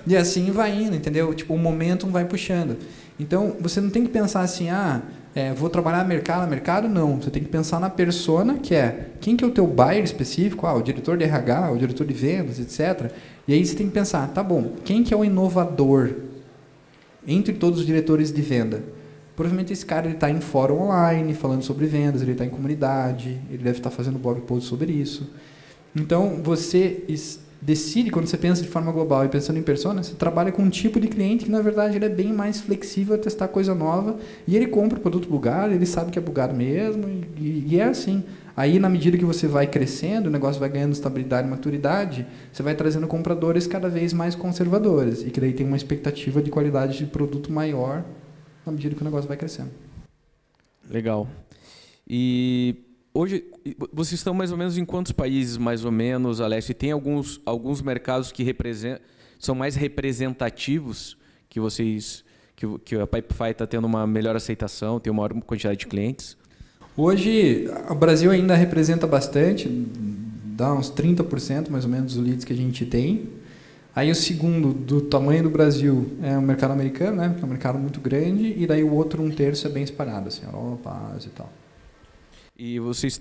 E assim vai indo, entendeu? Tipo, o momentum vai puxando. Então, você não tem que pensar assim, vou trabalhar mercado a mercado, não. Você tem que pensar na persona, que é quem que é o teu buyer específico, o diretor de RH, o diretor de vendas, etc. E aí você tem que pensar, tá bom, quem que é o inovador entre todos os diretores de venda? Provavelmente esse cara está em fórum online, falando sobre vendas, ele está em comunidade, ele deve estar fazendo blog post sobre isso. Então, você decide, quando você pensa de forma global e pensando em persona, você trabalha com um tipo de cliente que, na verdade, ele é bem mais flexível a testar coisa nova e ele compra o produto bugado, ele sabe que é bugado mesmo e é assim. Aí, na medida que você vai crescendo, o negócio vai ganhando estabilidade e maturidade, você vai trazendo compradores cada vez mais conservadores e que daí tem uma expectativa de qualidade de produto maior na medida que o negócio vai crescendo. Legal. E hoje, vocês estão mais ou menos em quantos países, mais ou menos, Alessio? E tem alguns mercados que são mais representativos, que a Pipefy está tendo uma melhor aceitação, tem uma maior quantidade de clientes? Hoje, o Brasil ainda representa bastante, dá uns 30% mais ou menos dos leads que a gente tem. Aí o segundo, do tamanho do Brasil, é o mercado americano, né, que é um mercado muito grande, e daí o outro, 1/3, é bem espalhado, assim, Europa, Ásia e tal. E vocês,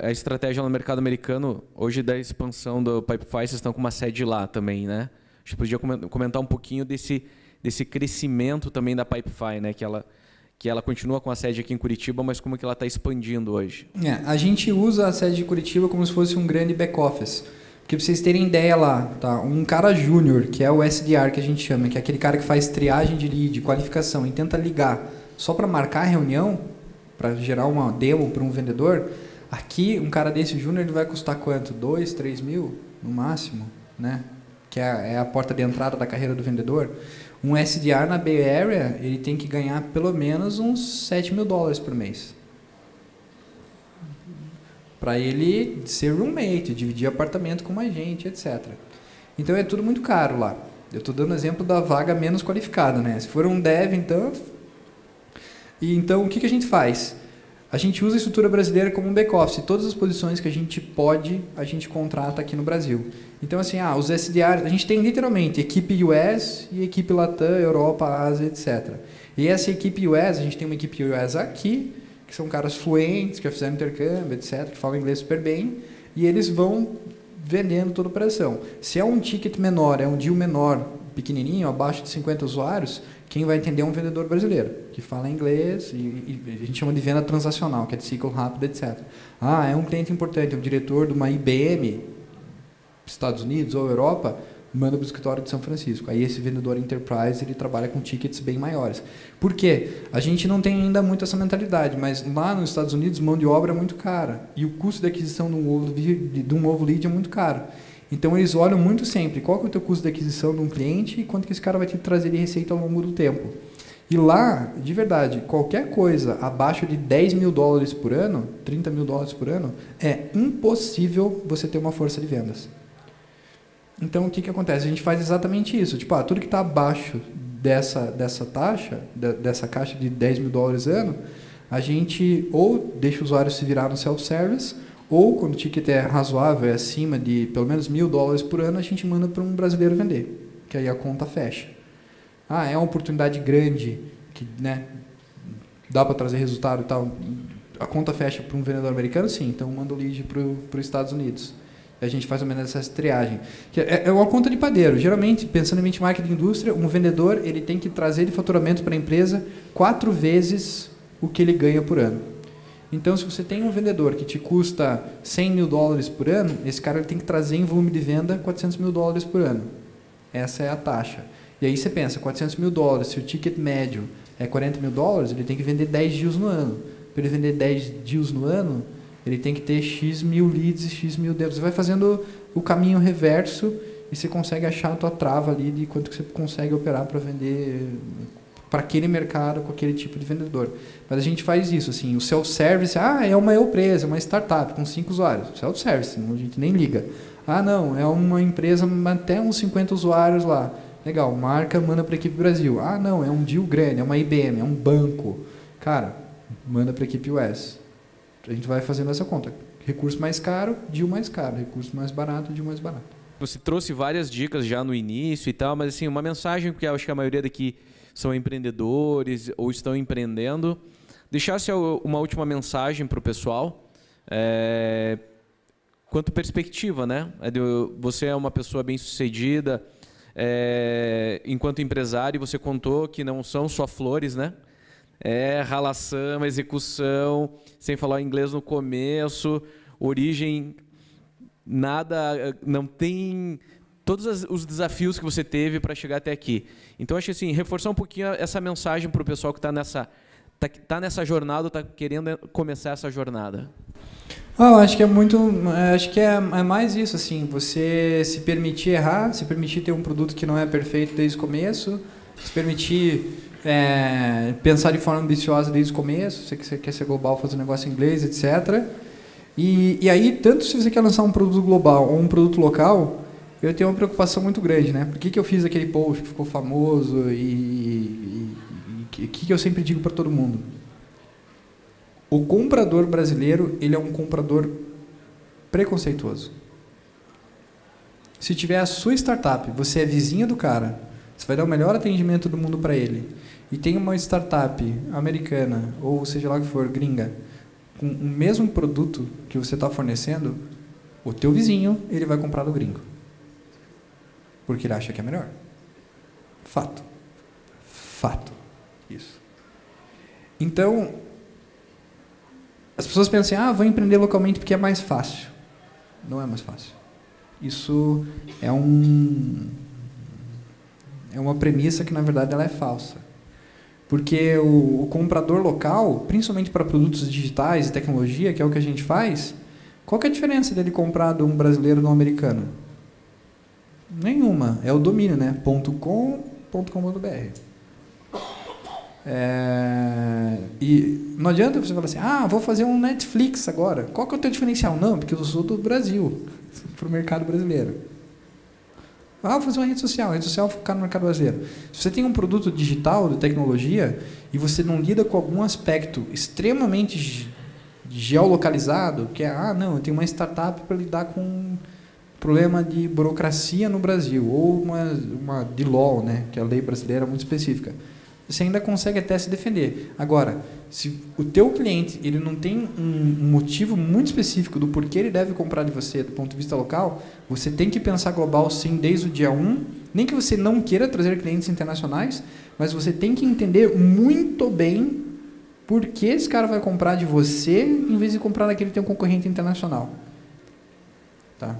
a estratégia no mercado americano, hoje da expansão do Pipefy, vocês estão com uma sede lá também, né? A gente podia comentar um pouquinho desse crescimento também da Pipefy, né? Que ela continua com a sede aqui em Curitiba, mas como que ela está expandindo hoje? A gente usa a sede de Curitiba como se fosse um grande back-office. Porque para vocês terem ideia lá, tá? Um cara júnior, que é o SDR que a gente chama, que é aquele cara que faz triagem de lead, qualificação e tenta ligar só para marcar a reunião, para gerar uma demo para um vendedor, aqui um cara desse júnior ele vai custar quanto? 2, 3 mil no máximo, né? Que é a porta de entrada da carreira do vendedor. Um SDR na Bay Area, ele tem que ganhar pelo menos uns $7.000 por mês. Para ele ser roommate, dividir apartamento com mais gente, etc. Então é tudo muito caro lá. Eu estou dando exemplo da vaga menos qualificada, né? Se for um dev, então... E então, o que a gente faz? A gente usa a estrutura brasileira como um back-office. Todas as posições que a gente pode, a gente contrata aqui no Brasil. Então, assim, os SDRs, a gente tem literalmente equipe US e equipe Latam, Europa, Ásia, etc. E essa equipe US, a gente tem uma equipe US aqui, que são caras fluentes, que já fizeram intercâmbio, etc., que falam inglês super bem, e eles vão vendendo toda a operação. Se é um ticket menor, é um deal menor, pequenininho, abaixo de 50 usuários, quem vai entender é um vendedor brasileiro, que fala inglês, e a gente chama de venda transacional, que é de ciclo rápido, etc. É um cliente importante, é o diretor de uma IBM, Estados Unidos ou Europa, manda para o escritório de São Francisco. Aí esse vendedor enterprise, ele trabalha com tickets bem maiores. Por quê? A gente não tem ainda muito essa mentalidade, mas lá nos Estados Unidos, mão de obra é muito cara. E o custo de aquisição de um novo lead é muito caro. Então, eles olham muito sempre qual que é o teu custo de aquisição de um cliente e quanto que esse cara vai te trazer de receita ao longo do tempo. E lá, de verdade, qualquer coisa abaixo de $10 mil por ano, $30 mil por ano, é impossível você ter uma força de vendas. Então, o que acontece? A gente faz exatamente isso. Tipo, tudo que está abaixo dessa taxa, dessa caixa de $10 mil ano, a gente ou deixa o usuário se virar no self-service, ou quando o ticket é razoável, é acima de pelo menos $1.000 por ano, a gente manda para um brasileiro vender, que aí a conta fecha. É uma oportunidade grande, que, né, dá para trazer resultado e tal. A conta fecha para um vendedor americano? Sim, então manda o lead para os Estados Unidos. A gente faz uma essa triagem. Que é uma conta de padeiro. Geralmente, pensando em benchmark de indústria, um vendedor ele tem que trazer de faturamento para a empresa 4 vezes o que ele ganha por ano. Então, se você tem um vendedor que te custa $100 mil por ano, esse cara ele tem que trazer em volume de venda $400 mil por ano. Essa é a taxa. E aí você pensa, $400 mil, se o ticket médio é $40 mil, ele tem que vender 10 deals no ano. Para ele vender 10 deals no ano, ele tem que ter X mil leads e X mil demos. Você vai fazendo o caminho reverso e você consegue achar a tua trava ali de quanto que você consegue operar para vender para aquele mercado com aquele tipo de vendedor. Mas a gente faz isso, assim, o self-service, é uma empresa, uma startup com 5 usuários. Self-service, a gente nem liga. Não, é uma empresa até uns 50 usuários lá. Legal, marca, manda para a equipe Brasil. Não, é um deal grande, é uma IBM, é um banco. Cara, manda para a equipe US. A gente vai fazendo essa conta. Recurso mais caro, deal mais caro. Recurso mais barato, deal mais barato. Você trouxe várias dicas já no início e tal, mas assim, uma mensagem que eu acho que a maioria daqui são empreendedores ou estão empreendendo. Deixasse uma última mensagem para o pessoal, quanto perspectiva, né? Você é uma pessoa bem-sucedida, enquanto empresário, você contou que não são só flores, né? Ralação, execução, sem falar inglês no começo, origem, nada, não tem todos os desafios que você teve para chegar até aqui. Então, acho que assim, reforçar um pouquinho essa mensagem para o pessoal que está nessa jornada, está querendo começar essa jornada. Acho que é mais isso, assim, você se permitir errar, se permitir ter um produto que não é perfeito desde o começo, se permitir pensar de forma ambiciosa desde o começo, se você quer ser global, fazer um negócio em inglês, etc. E aí, tanto se você quer lançar um produto global ou um produto local, eu tenho uma preocupação muito grande, né? Por que eu fiz aquele post que ficou famoso e que eu sempre digo para todo mundo? O comprador brasileiro, ele é um comprador preconceituoso. Se tiver a sua startup, você é vizinha do cara, você vai dar o melhor atendimento do mundo para ele, e tem uma startup americana, ou seja lá o que for, gringa, com o mesmo produto que você está fornecendo, o teu vizinho, ele vai comprar do gringo. Porque ele acha que é melhor. Fato. Fato. Isso. Então, as pessoas pensam assim, vou empreender localmente porque é mais fácil. Não é mais fácil. Isso é uma premissa que, na verdade, ela é falsa. Porque o comprador local, principalmente para produtos digitais e tecnologia, que é o que a gente faz, qual que é a diferença dele comprar de um brasileiro ou de um americano? Nenhuma. É o domínio, né? .com.br. E não adianta você falar assim, vou fazer um Netflix agora. Qual que é o teu diferencial? Não, porque eu sou do Brasil, para o mercado brasileiro. Vou fazer uma rede social focar no mercado brasileiro. Se você tem um produto digital, de tecnologia, e você não lida com algum aspecto extremamente geolocalizado, que é, não, eu tenho uma startup para lidar com problema de burocracia no Brasil, ou uma de law, né, que é a lei brasileira muito específica. Você ainda consegue até se defender. Agora, se o teu cliente ele não tem um motivo muito específico do porquê ele deve comprar de você do ponto de vista local, você tem que pensar global sim desde o dia 1, nem que você não queira trazer clientes internacionais, mas você tem que entender muito bem por que esse cara vai comprar de você em vez de comprar daquele que tem um concorrente internacional. Tá?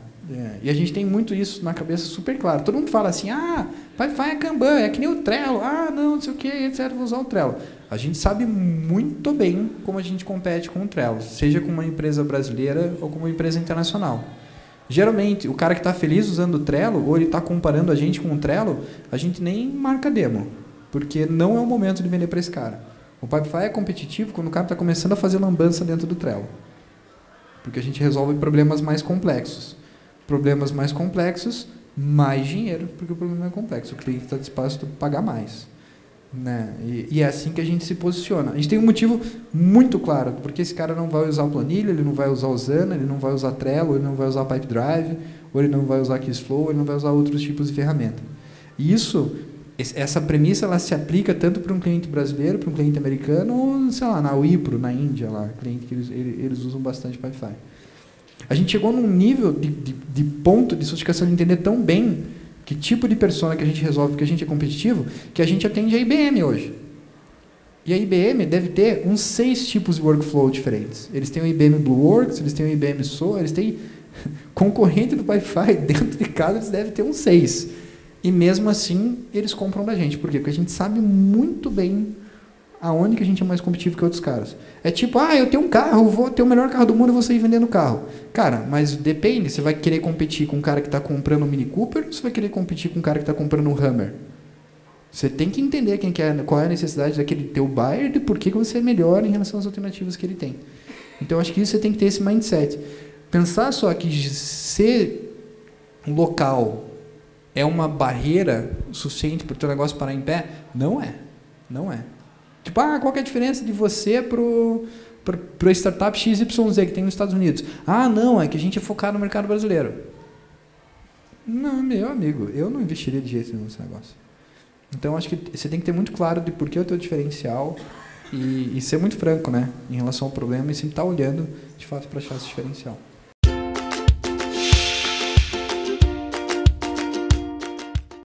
E a gente tem muito isso na cabeça super claro. Todo mundo fala assim, Pipefy é Kanban, é que nem o Trello, não sei o que, etc, vou usar o Trello. A gente sabe muito bem como a gente compete com o Trello, seja com uma empresa brasileira ou com uma empresa internacional. Geralmente, o cara que está feliz usando o Trello, ou ele está comparando a gente com o Trello, a gente nem marca demo, porque não é o momento de vender para esse cara. O Pipefy é competitivo quando o cara está começando a fazer lambança dentro do Trello, porque a gente resolve problemas mais complexos. Problemas mais complexos, mais dinheiro, porque o problema é complexo. O cliente está disposto a pagar mais. Né? E é assim que a gente se posiciona. A gente tem um motivo muito claro, porque esse cara não vai usar o Planilha, ele não vai usar o Asana, ele não vai usar Trello, ele não vai usar Pipedrive, ou ele não vai usar Kissflow, ele não vai usar outros tipos de ferramenta. E essa premissa ela se aplica tanto para um cliente brasileiro, para um cliente americano, ou, sei lá, na Wipro, na Índia, lá, cliente que eles usam bastante Pipefy. A gente chegou num nível de ponto de sofisticação de entender tão bem que tipo de persona que a gente resolve, que a gente é competitivo, que a gente atende a IBM hoje. E a IBM deve ter uns 6 tipos de workflow diferentes. Eles têm o IBM Blueworks, eles têm o IBM SOA, eles têm concorrente do Pipefy, dentro de casa eles devem ter uns 6. E mesmo assim, eles compram da gente. Por quê? Porque a gente sabe muito bem aonde que a gente é mais competitivo que outros caras. É tipo, eu tenho um carro, vou ter o melhor carro do mundo e vou sair vendendo carro. Cara, mas depende, você vai querer competir com um cara que está comprando um Mini Cooper ou você vai querer competir com um cara que está comprando um Hummer? Você tem que entender qual é a necessidade daquele teu buyer e por que você é melhor em relação às alternativas que ele tem. Então, acho que isso você tem que ter esse mindset. Pensar só que ser local é uma barreira suficiente para o teu negócio parar em pé? Não é. Não é. Tipo, qual que é a diferença de você para a startup XYZ que tem nos Estados Unidos? Não, é que a gente é focado no mercado brasileiro. Não, meu amigo, eu não investiria de jeito nenhum nesse negócio. Então, acho que você tem que ter muito claro de por que é o teu diferencial e ser muito franco, né, em relação ao problema e sempre estar olhando, de fato, para achar esse diferencial.